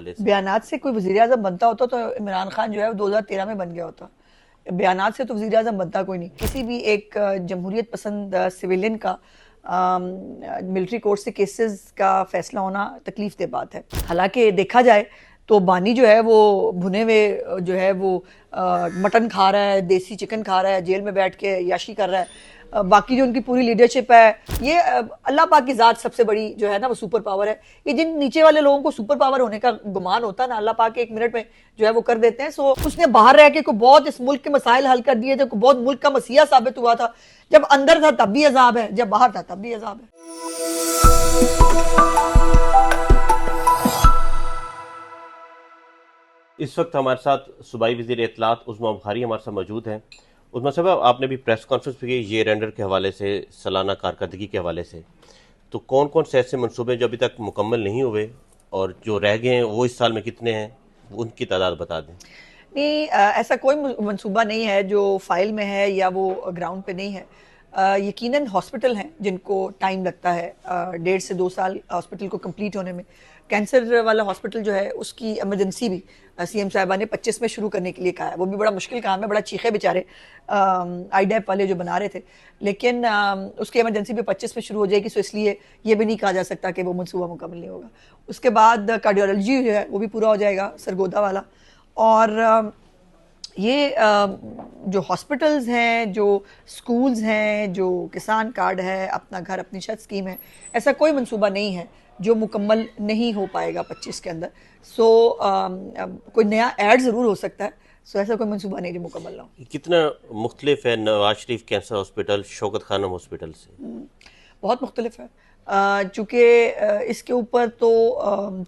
हवाले से? बयानात से कोई वज़ीर-ए-आज़म बनता होता तो इमरान खान जो है वो 2013 में बन गया होता। बयानात से तो वज़ीर-ए-आज़म बनता कोई नहीं। किसी भी एक जमहूरियत पसंद सिविलियन का मिलिट्री कोर्ट से केसेस का फैसला होना तकलीफ दे बात है। हालांकि देखा जाए तो बानी जो है वो भुने हुए जो है वो मटन खा रहा है, देसी चिकन खा रहा है, जेल में बैठ के याशी कर रहा है। बाकी जो उनकी पूरी लीडरशिप है, ये अल्लाह पाक की ज़ात सबसे बड़ी जो है ना वो सुपर पावर है। ये जिन नीचे वाले लोगों को सुपर पावर होने का गुमान होता है ना, अल्लाह पाक एक मिनट में जो है वो कर देते हैं। सो उसने बाहर रह के को बहुत इस मुल्क के मसाइल हल कर दिए थे, बहुत मुल्क का मसीहा साबित हुआ था। जब अंदर था तब भी अजाब है, जब बाहर था तब भी अजाब है। इस वक्त हमारे साथ सूबाई वज़ीर इत्तलात उस्मा बुखारी हमारे साथ मौजूद हैं। उस्मा साहब, आपने भी प्रेस कॉन्फ्रेंस भी की ये रेंडर के हवाले से, सालाना कारकर्दगी के हवाले से, तो कौन कौन से ऐसे मनसूबे जो अभी तक मुकम्मल नहीं हुए और जो रह गए हैं वो इस साल में कितने हैं, उनकी तादाद बता दें। नहीं, ऐसा कोई मंसूबा नहीं है जो फाइल में है या वो ग्राउंड पे नहीं है। यकीनन हॉस्पिटल हैं जिनको टाइम लगता है, 1.5 से 2 साल हॉस्पिटल को कंप्लीट होने में। कैंसर वाला हॉस्पिटल जो है उसकी इमरजेंसी भी सीएम साहिबा ने 25 में शुरू करने के लिए कहा है। वो भी बड़ा मुश्किल काम है, बड़ा चीखे बेचारे आईडैप वाले जो बना रहे थे, लेकिन उसकी इमरजेंसी भी 25 में शुरू हो जाएगी। सो इसलिए ये भी नहीं कहा जा सकता कि वो मनसूबा मुकम्मल नहीं होगा। उसके बाद कार्डियोलॉजी जो है वो भी पूरा हो जाएगा, सरगोदा वाला। और ये जो हॉस्पिटल्स हैं, जो स्कूल्स हैं, जो किसान कार्ड है, अपना घर अपनी छत स्कीम है, ऐसा कोई मंसूबा नहीं है जो मुकम्मल नहीं हो पाएगा 25 के अंदर। सो कोई नया ऐड ज़रूर हो सकता है। सो ऐसा कोई मंसूबा नहीं जो मुकम्मल ना हो। कितना मुख्तलिफ है Nawaz Sharif cancer hospital Shaukat Khanum hospital से? बहुत मुख्तलिफ है, चूँकि इसके ऊपर तो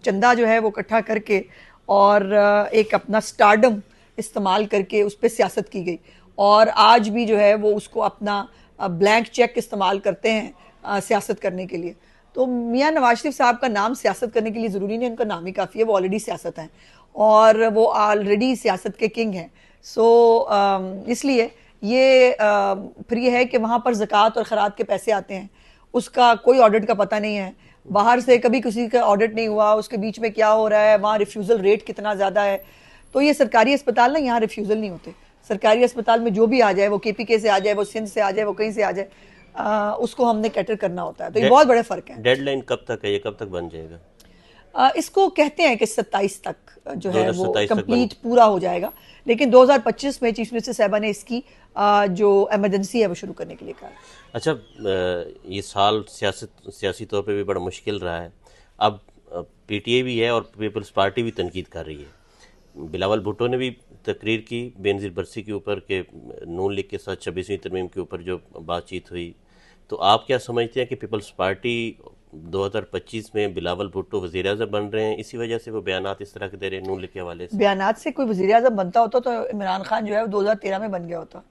चंदा जो है वो इकट्ठा करके और एक अपना स्टारडम इस्तेमाल करके उस पर सियासत की गई। और आज भी जो है वो उसको अपना ब्लैंक चेक इस्तेमाल करते हैं सियासत करने के लिए। तो मियां नवाज शरीफ साहब का नाम सियासत करने के लिए ज़रूरी नहीं, उनका नाम ही काफ़ी है। वो ऑलरेडी सियासत हैं और वो ऑलरेडी सियासत के किंग हैं। सो इसलिए ये फिर ये है कि वहाँ पर ज़कात और खैरात के पैसे आते हैं, उसका कोई ऑडिट का पता नहीं है। बाहर से कभी किसी का ऑडिट नहीं हुआ, उसके बीच में क्या हो रहा है, वहाँ रिफ्यूज़ल रेट कितना ज़्यादा है। तो ये सरकारी अस्पताल ना, यहाँ रिफ्यूज़ल नहीं होते। सरकारी अस्पताल में जो भी आ जाए, वो KPK से आ जाए, वो सिंध से आ जाए, वो कहीं से आ जाए, उसको हमने कैटर करना होता है। तो ये बहुत बड़े फ़र्क है। डेडलाइन कब तक है, ये कब तक बन जाएगा? इसको कहते हैं कि 27 तक जो है वो 2027 कंप्लीट पूरा हो जाएगा, लेकिन 2025 में चीफ मिनिस्टर साहबा ने इसकी जो इमरजेंसी है वो शुरू करने के लिए कहा। अच्छा, ये साल सियासी तौर पे भी बड़ा मुश्किल रहा है। अब PTA भी है और पीपल्स पार्टी भी तनकीद कर रही है। बिलावल भुट्टो ने भी तकरीर की बेनज़ीर बरसी के ऊपर के नून लीग के साथ 26वीं तरमीम के ऊपर जो बातचीत हुई, तो आप क्या समझते हैं कि पीपल्स पार्टी 2025 में बिलावल भुट्टो वज़ीर-ए-आज़म बन रहे हैं, इसी वजह से वो बयानात इस तरह के दे रहे हैं नून लीग के हवाले से? बयानात से कोई वज़ीर-ए-आज़म बनता होता तो इमरान खान जो है वो 2013 में बन गया होता।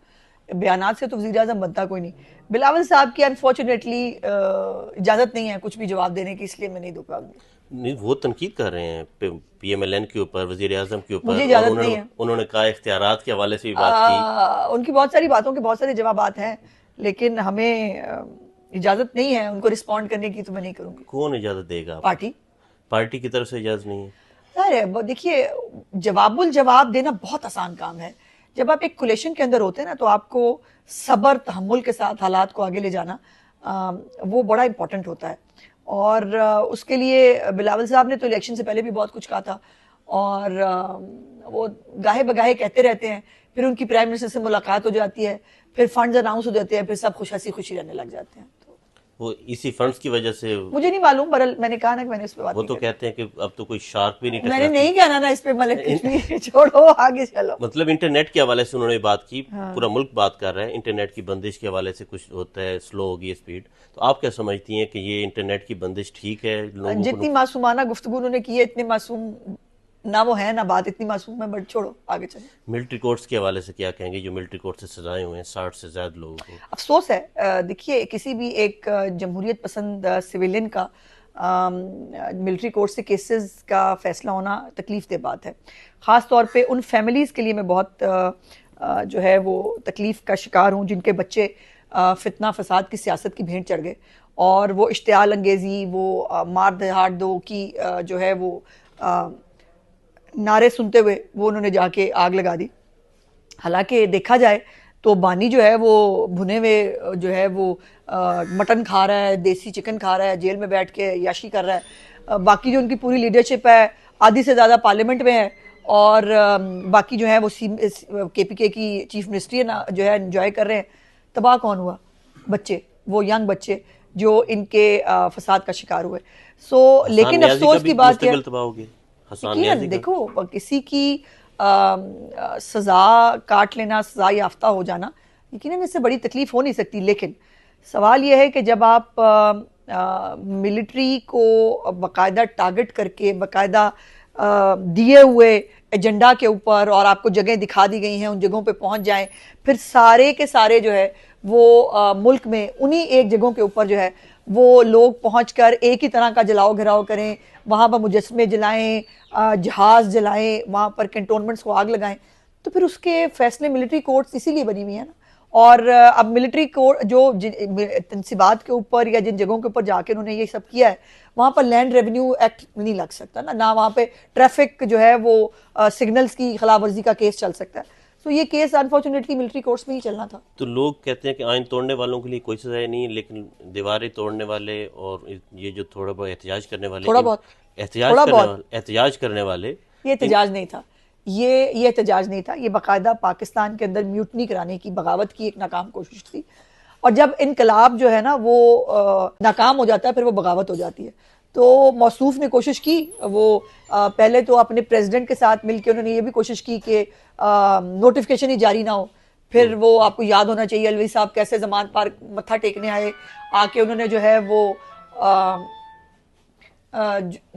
बयानात से तो वज़ीर-ए-आज़म बनता कोई नहीं। बिलावल साहब की अनफॉर्चुनेटली इजाज़त नहीं है कुछ भी जवाब देने की, इसलिए मैं नहीं दो पाऊंगी। नहीं, वो तनकीद कर रहे हैं PMLN के ऊपर, वज़ीर-ए-आज़म के ऊपर। मुझे इजाज़त नहीं है। उन्होंने कहा इख्तियारात के हवाले से भी बात की। उनकी बहुत सारी बातों के बहुत सारे जवाबात हैं, लेकिन हमें इजाज़त नहीं है उनको रिस्पॉन्ड करने की, तो मैं नहीं करूँगी। कौन इजाज़त देगा? पार्टी की तरफ से इजाज़त नहीं है? अरे देखिए, जवाब देना बहुत आसान काम है। जब आप एक कोलेशन के अंदर होते हैं ना, तो आपको सब्र तहम्मुल के साथ हालात को आगे ले जाना वो बड़ा इंपॉर्टेंट होता है। और उसके लिए बिलावल साहब ने तो इलेक्शन से पहले भी बहुत कुछ कहा था, और वो गाहे बगाहे कहते रहते हैं, फिर उनकी प्राइम मिनिस्टर से मुलाकात हो जाती है, फिर फंड्स अनाउंस हो जाते हैं, फिर सब खुशी रहने लग जाते हैं। वो इसी फंड्स की वजह से मुझे नहीं मालूम, बरल मैंने कहा ना कि मैंने इस पे बात वो तो कहते हैं कि अब तो कोई शार्क भी नहीं टकराती। मैंने नहीं कहना ना इस पे, मतलब कुछ भी छोड़ो, आगे चलो। मतलब इंटरनेट के हवाले से उन्होंने बात की। हाँ। पूरा मुल्क बात कर रहा है इंटरनेट की बंदिश के हवाले से, कुछ होता है स्लो होगी स्पीड। तो आप क्या समझती हैं कि ये इंटरनेट की बंदिश ठीक है? जितनी मासूमाना गुफ्तगू उन्होंने की है, इतने मासूम ना वो है ना बात, इतनी मासूम है, बट छोड़ो, आगे चले। मिलिट्री कोर्ट्स के हवाले से क्या कहेंगे, जो मिलिट्री कोर्ट से सजाए हुए हैं 60 से ज्यादा लोगों को? अफसोस है। देखिए, किसी भी एक जमहूरियत पसंद सिविलियन का मिलिट्री कोर्ट से केसेस का फैसला होना तकलीफ दे बात है। ख़ास तौर पे उन फैमिलीज़ के लिए मैं बहुत जो है वो तकलीफ़ का शिकार हूँ जिनके बच्चे फितना फसाद की सियासत की भेंट चढ़ गए, और वो इश्तियाल अंगेज़ी, वो मार दहाड़ दो की जो है वो नारे सुनते हुए वो उन्होंने जाके आग लगा दी। हालांकि देखा जाए तो बानी जो है वो भुने हुए जो है वो मटन खा रहा है, देसी चिकन खा रहा है, जेल में बैठ के याशी कर रहा है। बाकी जो उनकी पूरी लीडरशिप है आधी से ज़्यादा पार्लियामेंट में है, और बाकी जो है वो KPK की चीफ मिनिस्ट्री ना जो है एंजॉय कर रहे हैं। तबाह कौन हुआ? बच्चे, वो यंग बच्चे जो इनके फसाद का शिकार हुए। लेकिन अफसोस की बात है, यकीनन देखो किसी की सजा काट लेना, सजा याफ्ता हो जाना, यकीनन इससे बड़ी तकलीफ हो नहीं सकती। लेकिन सवाल यह है कि जब आप मिलिट्री को बाकायदा टारगेट करके, बाकायदा दिए हुए एजेंडा के ऊपर, और आपको जगह दिखा दी गई हैं, उन जगहों पे पहुंच जाएं, फिर सारे के सारे जो है वो मुल्क में उन्हीं एक जगहों के ऊपर जो है वो लोग पहुंचकर एक ही तरह का जलाओ घिराव करें, वहां पर मुजस्मे जलाएं, जहाज जलाएं, वहां पर कैंटोनमेंट्स को आग लगाएं, तो फिर उसके फैसले मिलिट्री कोर्ट्स इसीलिए बनी हुई है ना। और अब मिलिट्री कोर्ट जो तनसीबात के ऊपर या जिन जगहों के ऊपर जाके उन्होंने ये सब किया है, वहां पर लैंड रेवेन्यू एक्ट नहीं लग सकता ना वहां पे ट्रैफिक जो है वो सिग्नल्स की खिलाफवर्जी का केस चल सकता है। तो ये केस अनफॉर्चुनेटली मिलिट्री कोर्ट्स में ही चलना था। तो लोग कहते हैं कि आइन तोड़ने वालों के लिए कोई सजा नहीं है, लेकिन दीवारें तोड़ने वाले और ये जो थोड़ा बहुत एहतजाज करने वाले, एहतजाज करने वाले, ये एहतजाज नहीं था, ये एहतजाज नहीं था, ये बाकायदा पाकिस्तान के अंदर म्यूटनी कराने की, बगावत की एक नाकाम कोशिश थी। और जब इनकलाब जो है ना वो नाकाम हो जाता है, फिर वो बगावत हो जाती है। तो मौसूफ ने कोशिश की, वो पहले तो अपने प्रेसिडेंट के साथ मिलकर उन्होंने ये भी कोशिश की कि नोटिफिकेशन ही जारी ना हो। फिर वो आपको याद होना चाहिए अलवी साहब कैसे जमान पार मत्था टेकने आए, आके उन्होंने जो है वो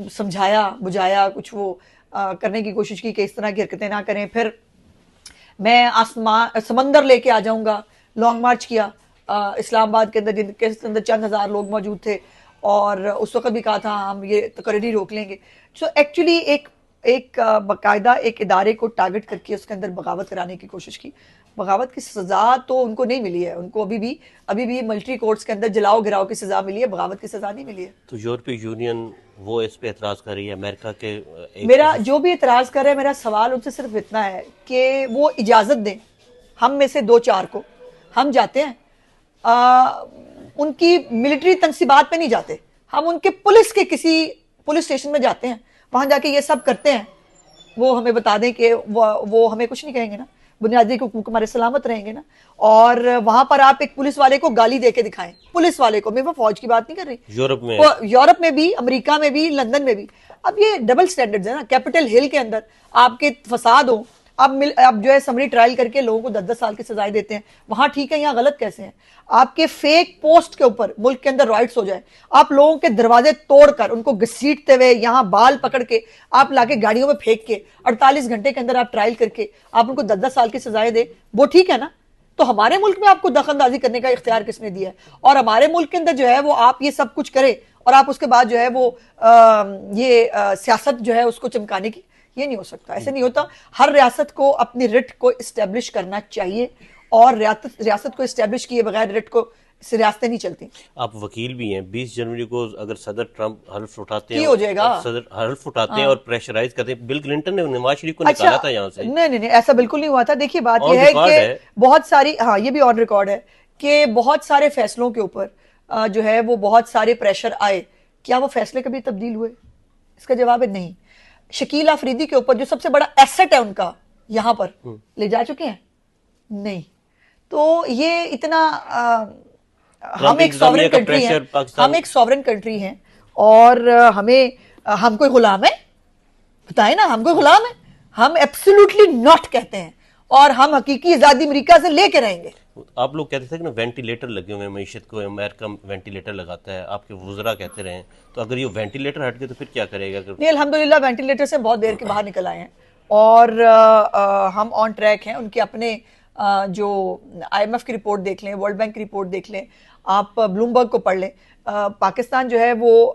समझाया बुझाया, कुछ वो करने की कोशिश की कि इस तरह की हरकतें ना करें। फिर मैं आसमान समंदर लेके आ जाऊंगा, लॉन्ग मार्च किया इस्लामाबाद के अंदर, जिनके अंदर चंद हजार लोग मौजूद थे, और उस वक्त भी कहा था हम ये तकरीरी रोक लेंगे। सो एक्चुअली एक बाकायदा एक इदारे को टारगेट करके उसके अंदर बगावत कराने की कोशिश की। बगावत की सजा तो उनको नहीं मिली है, उनको अभी भी मिलिट्री कोर्ट्स के अंदर जलाओ गिराओ की सजा मिली है, बगावत की सजा नहीं मिली है। तो यूरोपीय यूनियन वो इस पे एतराज कर रही है, अमेरिका के मेरा जो भी एतराज कर रहे हैं, मेरा सवाल उनसे सिर्फ इतना है कि वो इजाजत दें हम में से 2-4 को, हम जाते हैं उनकी मिलिट्री तनसीबात पे नहीं जाते, हम उनके पुलिस के किसी पुलिस स्टेशन में जाते हैं, वहां जाके ये सब करते हैं। वो हमें बता दें कि वो हमें कुछ नहीं कहेंगे ना, बुनियादी हुकूक हमारे सलामत रहेंगे ना। और वहां पर आप एक पुलिस वाले को गाली देके दिखाएं, पुलिस वाले को, मैं वो फौज की बात नहीं कर रही, यूरोप में भी, अमेरिका में भी, लंदन में भी। अब ये डबल स्टैंडर्ड्स है ना। कैपिटल हिल के अंदर आपके फसाद हो, अब जो है समरी ट्रायल करके लोगों को 10-10 साल की सजाएं देते हैं, वहां ठीक है, यहाँ गलत कैसे हैं? आपके फेक पोस्ट के ऊपर मुल्क के अंदर राइट्स हो जाए, आप लोगों के दरवाजे तोड़कर उनको घसीटते हुए यहाँ बाल पकड़ के आप लाके गाड़ियों में फेंक के 48 घंटे के अंदर आप ट्रायल करके आप उनको 10-10 साल की सजाएं दे, वो ठीक है ना? तो हमारे मुल्क में आपको दखलंदाजी करने का इख्तियार किसने दिया है? और हमारे मुल्क के अंदर जो है वो आप ये सब कुछ करें और आप उसके बाद जो है वो सियासत जो है उसको चमकाने की, ये नहीं हो सकता, ऐसे नहीं होता। हर रियासत को अपनी रिट को इस्टेब्लिश करना चाहिए, और रियासत को इस्टेब्लिश किए बगैर रिट को रियासतें नहीं चलती। आप वकील भी हैं, 20 जनवरी को अगर सदर ट्रंप हल्फ उठाते हैं, हो जाएगा, सदर हल्फ उठाते हैं और प्रेशराइज करते हैं, बिल क्लिंटन ने नवाज शरीफ को निकाला था यहाँ से। नहीं, ऐसा बिल्कुल नहीं हुआ था। देखिए बात यह है कि बहुत सारी, हाँ ये भी ऑन रिकॉर्ड है कि बहुत सारे फैसलों के ऊपर जो है वो बहुत सारे प्रेशर आए। क्या वो फैसले कभी तब्दील हुए? इसका जवाब है नहीं। शकील अफरीदी के ऊपर जो सबसे बड़ा एसेट है उनका, यहां पर ले जा चुके हैं? नहीं। तो ये इतना हम एक सॉवरेन कंट्री हैं, हम एक सॉवरेन कंट्री हैं, और हम कोई गुलाम है? बताएं ना, हम कोई गुलाम है? हम एब्सोल्युटली नॉट कहते हैं, और हम हकीकी आजादी अमेरिका से लेके रहेंगे। आप लोग कहते थे कि ना वेंटिलेटर लगे हुए हैं मईशत को, अमेरिका वेंटिलेटर लगाता है, आपके वुज़रा कहते रहे, तो अगर ये वेंटिलेटर हट गए तो फिर क्या करेगा? नहीं, अल्हम्दुलिल्लाह वेंटिलेटर से बहुत देर के बाहर निकल आए हैं, और हम ऑन ट्रैक हैं। उनके अपने जो IMF की रिपोर्ट देख लें, वर्ल्ड बैंक की रिपोर्ट देख लें, आप ब्लूमबर्ग को पढ़ लें, पाकिस्तान जो है वो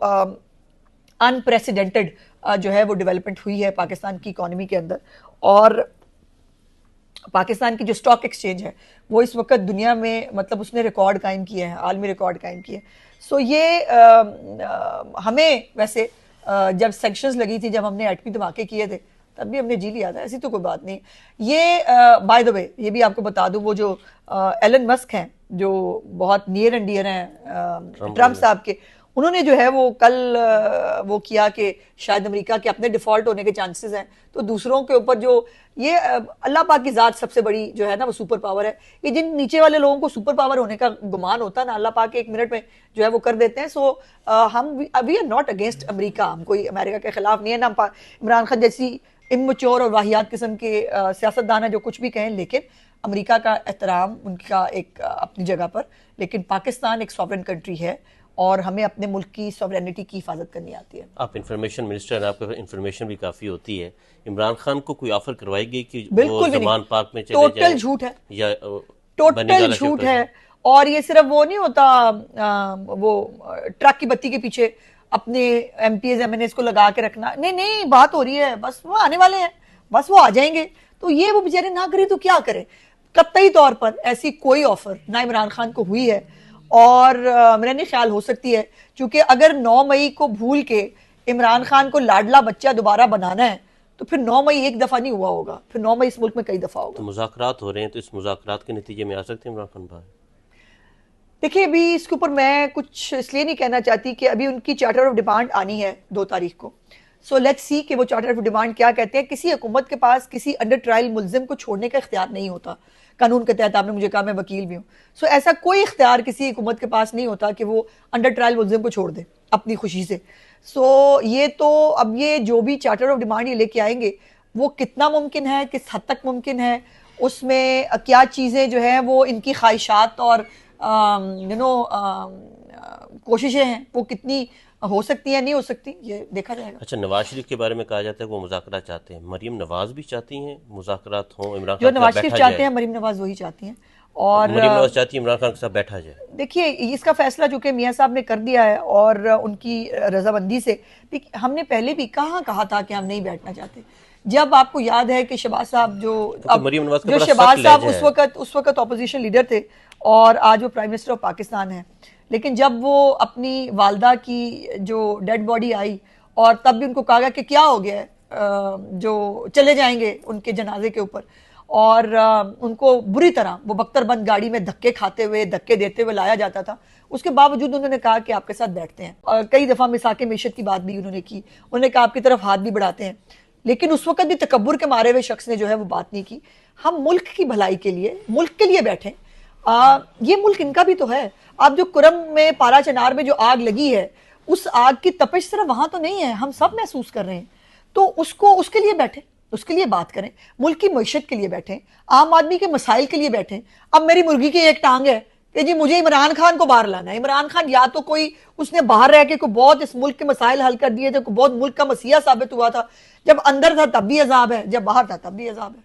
अनप्रेसिडेंटेड जो है वो डेवलपमेंट हुई है पाकिस्तान की इकोनॉमी के अंदर। और पाकिस्तान की जो स्टॉक एक्सचेंज है वो इस वक्त दुनिया में, मतलब उसने रिकॉर्ड कायम किया है, आलमी रिकॉर्ड कायम किया है। सो ये हमें वैसे जब सैंक्शंस लगी थी, जब हमने एटमी धमाके किए थे, तब भी हमने जी लिया था, ऐसी तो कोई बात नहीं। ये बाय द वे ये भी आपको बता दूं, वो जो एलन मस्क हैं जो बहुत नियर एंड डियर हैं ट्रम्प साहब के, उन्होंने जो है वो कल वो किया कि शायद अमेरिका के अपने डिफॉल्ट होने के चांसेस हैं, तो दूसरों के ऊपर जो ये अल्लाह पाक की जात सबसे बड़ी जो है ना वो सुपर पावर है। ये जिन नीचे वाले लोगों को सुपर पावर होने का गुमान होता है ना, अल्लाह पाक एक मिनट में जो है वो कर देते हैं। सो हम we are not against America, हम कोई अमेरिका के खिलाफ नहीं है ना, इमरान खान जैसी इमच्योर और वाहियात किस्म के सियासतदान है जो कुछ भी कहें, लेकिन अमेरिका का एहतराम उनका एक अपनी जगह पर, लेकिन पाकिस्तान एक सॉवरेन कंट्री है और हमें अपने मुल्क की सॉवरेनिटी की हिफाजत करनी आती है। आप इंफॉर्मेशन मिनिस्टर हैं, आपके इंफॉर्मेशन भी काफी होती है। इमरान खान को कोई ऑफर करवाई गई कि बिल्कुल वो जमान पार्क में चले टोटल झूठ है, या टोटल झूठ है। और ये सिर्फ वो नहीं होता वो ट्रक की बत्ती के पीछे अपने एमपीएस एमएनएस को लगा के रखना, नहीं नहीं, बात हो रही है, बस वो आने वाले हैं, बस वो आ जाएंगे। तो ये वो बेचारे ना करे तो क्या करे। कतई तौर पर ऐसी कोई ऑफर ना इमरान खान को हुई है, और मेरा नहीं ख्याल हो सकती है, क्योंकि अगर 9 मई को भूल के इमरान खान को लाडला बच्चा दोबारा बनाना है तो फिर 9 मई एक दफा नहीं हुआ होगा, फिर 9 मई इस मुल्क में कई दफा होगा। तो मुज़ाकरात हो रहे हैं, तो इस मुज़ाकरात के नतीजे में आ सकते हैं इमरान खान भाई? देखिए अभी इसके ऊपर मैं कुछ इसलिए नहीं कहना चाहती कि अभी उनकी चार्टर ऑफ डिमांड आनी है 2 तारीख को। सो लेट्स सी कि वो चार्टर ऑफ डिमांड क्या कहते हैं। किसी हुकूमत के पास किसी अंडर ट्रायल मुल्जिम को छोड़ने का इख्तियार नहीं होता कानून के तहत। आपने मुझे कहा मैं वकील भी हूँ, सो ऐसा कोई इख्तियार किसी हुकूमत के पास नहीं होता कि वो अंडर ट्रायल मुल्जिम को छोड़ दे अपनी खुशी से। सो ये तो अब ये जो भी चार्टर ऑफ डिमांड ये लेके आएंगे वो कितना मुमकिन है, किस हद तक मुमकिन है, उसमें क्या चीज़ें जो है वो इनकी ख्वाहिशात और कोशिशें हैं वो कितनी हो सकती है, नहीं हो सकती, ये देखा जाएगा। अच्छा, नवाज शरीफ के बारे में कहा जाता है वो मुज़ाकरा चाहते हैं, मरियम नवाज भी चाहती हैं मुज़ाकरात हो, इमरान जो खान नवाज शरीफ चाहते हैं मरियम नवाज वही चाहती हैं, और मरियम नवाज चाहती है इमरान खान के साथ बैठा जाए। देखिए इसका फैसला जो कि मियां साहब ने कर दिया है और उनकी रजामंदी से, हमने पहले भी कहा था कि हम नहीं बैठना चाहते। जब आपको याद है कि शहबाज साहब जो शहबाज साहब उस वक्त ऑपोजिशन लीडर थे और आज वो प्राइम मिनिस्टर ऑफ पाकिस्तान है, लेकिन जब वो अपनी वालदा की जो डेड बॉडी आई और तब भी उनको कहा गया कि क्या हो गया है, जो चले जाएंगे उनके जनाजे के ऊपर, और उनको बुरी तरह वो बख्तरबंद गाड़ी में धक्के खाते हुए धक्के देते हुए लाया जाता था। उसके बावजूद उन्होंने कहा कि आपके साथ बैठते हैं, और कई दफा मिसाके मेशत की बात भी उन्होंने की, उन्होंने कहा आपकी तरफ हाथ भी बढ़ाते हैं, लेकिन उस वक्त भी तकब्बुर के मारे हुए शख्स ने जो है वो बात नहीं की। हम मुल्क की भलाई के लिए, मुल्क के लिए बैठे। ये मुल्क इनका भी तो है। अब जो कुरम में पारा चनार में जो आग लगी है, उस आग की तपिश सिर्फ वहां तो नहीं है, हम सब महसूस कर रहे हैं। तो उसके लिए बैठे, उसके लिए बात करें, मुल्क की मईशत के लिए बैठे, आम आदमी के मसाइल के लिए बैठे। अब मेरी मुर्गी की एक टांग है कि जी मुझे इमरान खान को बाहर लाना है। इमरान खान या तो कोई उसने बाहर रह के कोई बहुत इस मुल्क के मसाइल हल कर दिए थे, कोई बहुत मुल्क का मसीहा साबित हुआ था, जब अंदर था तब भी अजाब है, जब बाहर था तब भी अजाब है।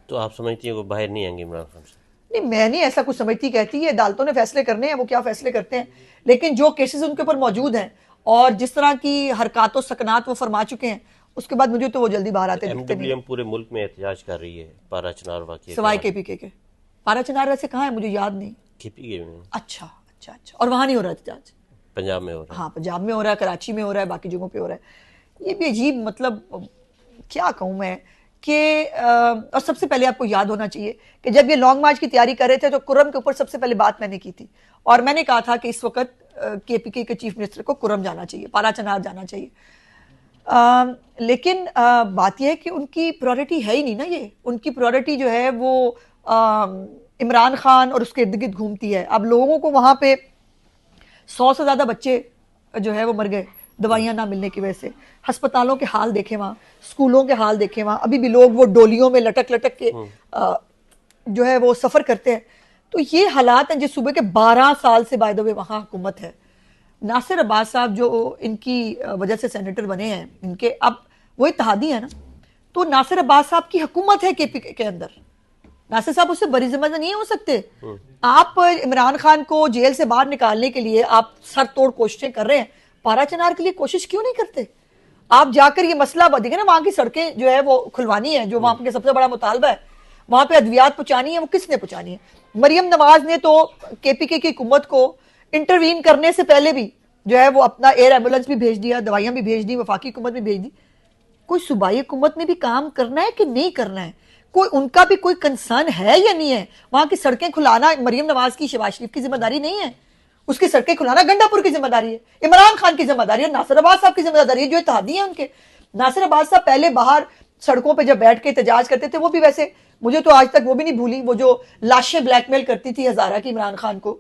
तो आप समझती हैं वो बाहर नहीं आएंगे इमरान खान से? नहीं, मैं नहीं ऐसा कुछ समझती, कहती है अदालतों ने फैसले करने हैं, वो क्या फैसले करते हैं, लेकिन जो केसेस उनके ऊपर मौजूद हैं और जिस तरह की हरकत सकनात वो फरमा चुके हैं, उसके बाद मुझे तो वो जल्दी बाहर आते दिखते नहीं। पूरे मुल्क में एहतजाज कर रही है पारा चनार वाक़या सवाई केपीके के। पारा चनार वैसे कहाँ है मुझे याद नहीं। केपीके में। अच्छा, और वहां नहीं हो रहा एहतजाज? पंजाब में हो रहा है। हाँ, पंजाब में हो रहा है, कराची में हो रहा है, बाकी जगहों पे हो रहा है। ये भी अजीब, मतलब क्या कहूँ मैं कि और सबसे पहले आपको याद होना चाहिए कि जब ये लॉन्ग मार्च की तैयारी कर रहे थे तो कुरम के ऊपर सबसे पहले बात मैंने की थी, और मैंने कहा था कि इस वक्त केपीके के चीफ मिनिस्टर को कुरम जाना चाहिए, पारा चनार जाना चाहिए। लेकिन बात यह है कि उनकी प्रायोरिटी है ही नहीं ना ये। उनकी प्रायोरिटी जो है वो इमरान खान और उसके इर्द गिर्द घूमती है। अब लोगों को वहां पे 100 से ज्यादा बच्चे जो है वो मर गए दवाइयां ना मिलने की वजह से। अस्पतालों के हाल देखे वहां, स्कूलों के हाल देखे वहां, अभी भी लोग वो डोलियों में लटक लटक के जो है वो सफर करते हैं। तो ये हालात हैं जिस सूबे के 12 साल से बाय द वे वहां हुकूमत है। नासिर अब्बास साहब जो इनकी वजह से सेनेटर बने हैं, इनके अब वो इत्तेहादी है ना, तो नासिर अब्बास साहब की हुकूमत है केपीके के अंदर। नासिर साहब उससे बड़ी जिम्मेदार नहीं हो सकते। आप इमरान खान को जेल से बाहर निकालने के लिए आप सर तोड़ कोशिशें कर रहे हैं, पारा चनार के लिए कोशिश क्यों नहीं करते? आप जाकर ये मसला देखें ना, वहां की सड़कें जो है वो खुलवानी है, जो वहां पे सबसे बड़ा मुतालबा है, वहां पे अद्वियात पहुंचानी है, वो किसने पहुंचानी है? मरियम नवाज ने तो केपीके की हुकूमत को इंटरवीन करने से पहले भी जो है वो अपना एयर एम्बुलेंस भी भेज दिया, दवाइयां भी भेज दी, वफाकी हुकूमत भी भेज दी। कोई सूबाई हुकूमत ने भी काम करना है कि नहीं करना है? कोई उनका भी कोई कंसर्न है या नहीं है? वहां की सड़कें खुलाना मरियम नवाज की, शहबाज शरीफ की जिम्मेदारी नहीं है? उसकी सड़कें खुलाना गंडापुर की जिम्मेदारी है, इमरान खान की जिम्मेदारी है, नासिर अब्बास साहब की जिम्मेदारी है जो इत्तेहादी है उनके। नासिर अब्बास साहब पहले बाहर सड़कों पे जब बैठ के एहतजाज करते थे, वो भी वैसे, मुझे तो आज तक वो भी नहीं भूली, वो जो लाशें ब्लैकमेल करती थी हजारा की इमरान खान को।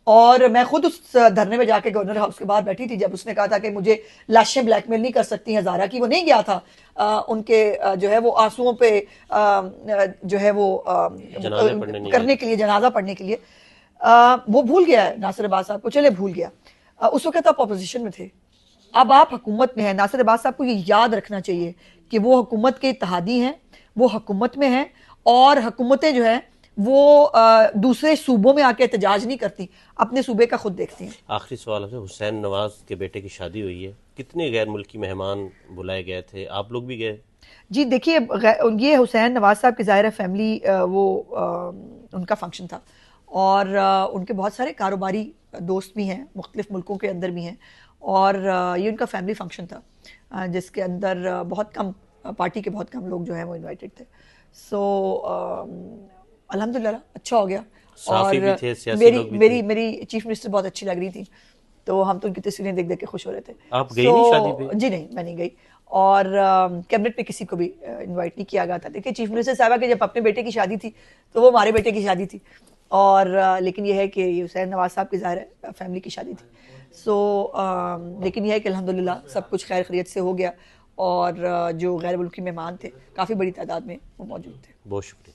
और मैं खुद उस धरने में जाके गवर्नर हाउस के बाहर बैठी थी जब उसने कहा था कि मुझे लाशें ब्लैकमेल नहीं कर सकती हजारा की। वो नहीं गया था उनके जो है वो आंसुओं पे जो है वो करने के लिए, जनाजा पढ़ने के लिए। वो भूल गया है नासिर अब्बास साहब को, चले भूल गया। उस वक्त आप अपोजिशन में थे, अब आप हुकूमत में हैं। नासिर अब्बास साहब को ये याद रखना चाहिए कि वो हुकूमत के इत्तेहादी हैं, वो हुकूमत में हैं, और हुकूमतें जो है वो दूसरे सूबों में आके एहतजाज नहीं करती, अपने सूबे का खुद देखती हैं। आखिरी सवाल है, हुसैन नवाज के बेटे की शादी हुई है, कितने गैर मुल्की मेहमान बुलाए गए थे, आप लोग भी गए? जी देखिए, ये हुसैन नवाज साहब की ज़ाहिर फैमिली, वो उनका फंक्शन था, और उनके बहुत सारे कारोबारी दोस्त भी हैं, मुख्तलिफ मुल्कों के अंदर भी हैं, और ये उनका फैमिली फंक्शन था जिसके अंदर बहुत कम पार्टी के बहुत कम लोग जो हैं वो इनवाइटेड थे। सो अल्हम्दुलिल्लाह अच्छा हो गया। और भी थे, सियासी मेरी लोग भी मेरी थे। मेरी चीफ मिनिस्टर बहुत अच्छी लग रही थी, तो हम तो उनकी तस्वीरें देख देख के खुश हो रहे थे। आप गई नहीं शादी पे? जी नहीं, मैं नहीं गई, और कैबिनेट में किसी को भी इनवाइट नहीं किया गया था। देखिए, चीफ मिनिस्टर साहबा की जब अपने बेटे की शादी थी तो वो हमारे बेटे की शादी थी, और लेकिन यह है कि ये हुसैन नवाज साहब की ज़ाहिर फैमिली की शादी थी। सो लेकिन यह है कि अल्हम्दुलिल्लाह सब कुछ खैर खैरियत से हो गया, और जो गैर मुल्की मेहमान थे काफ़ी बड़ी तादाद में वो मौजूद थे। बहुत शुक्रिया।